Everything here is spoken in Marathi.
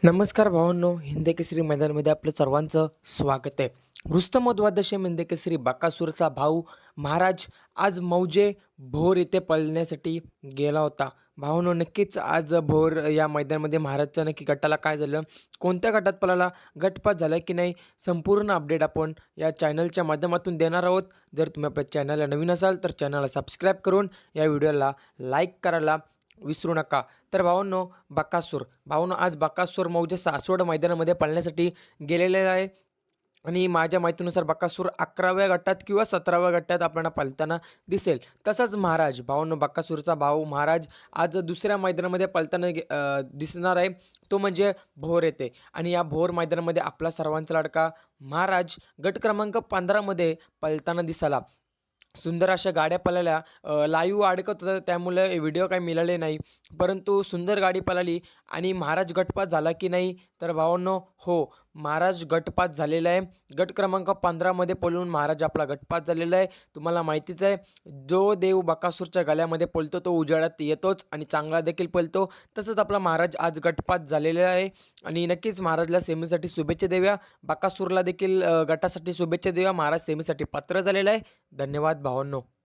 नमस्कार भावांनो, हिंद केसरी मैदानामध्ये आपलं सर्वांचं स्वागत आहे. रुस्तम द्वादशी हिंद केसरी बकासूरचा भाऊ महाराज आज मौजे भोर येथे पळण्यासाठी गेला होता. भावांनो, नक्कीच आज भोर या मैदानामध्ये महाराजच्या नक्की गटाला काय झालं, कोणत्या गटात पळाला, गटपात झाला की नाही, संपूर्ण अपडेट आपण या चॅनलच्या माध्यमातून देणार आहोत. जर तुम्ही आपल्या चॅनलला नवीन असाल तर चॅनलला सबस्क्राईब करून या व्हिडिओला लाईक करायला विसरू नका. तर भावांनो, आज बकासूर मौजे सासवड मैदानामध्ये पळण्यासाठी गेलेला आहे आणि माझ्या माहितीनुसार बकासूर 11व्या गटात किंवा 17व्या गटात आपल्याला पळताना दिसेल. तसंच भावांनो, बकासूरचा भाऊ महाराज आज दुसऱ्या मैदानामध्ये पळताना दिसणार आहे, तो म्हणजे भोर येथे. आणि या भोर मैदानामध्ये आपला सर्वांचा लाडका महाराज गट क्रमांक 15 मध्ये पळताना दिसाला. सुंदर अशा गाड्या पळाल्या, लाईव्ह अडकत होतं त्यामुळे व्हिडिओ काही मिळाले नाही. परंतु सुंदर गाडी पळाली आणि महाराज गटपास झाला की नाही, तर भावांनो हो, महाराज गटपास झालेला आहे. गट क्रमांक 15 मध्ये पळून महाराज आपला गटपास झालेला आहे. तुम्हाला माहितीच आहे, जो देव बकासूरच्या गळ्यामध्ये पळतो तो उजेडात येतोच आणि चांगला देखील पळतो. तसंच आपला महाराज आज गटपास झालेला आहे आणि नक्कीच महाराजला सेमीसाठी शुभेच्छा देऊया. बकासूरला देखील गटासाठी शुभेच्छा देऊया. महाराज सेमीसाठी पात्र झालेला आहे. धन्यवाद भावांनो.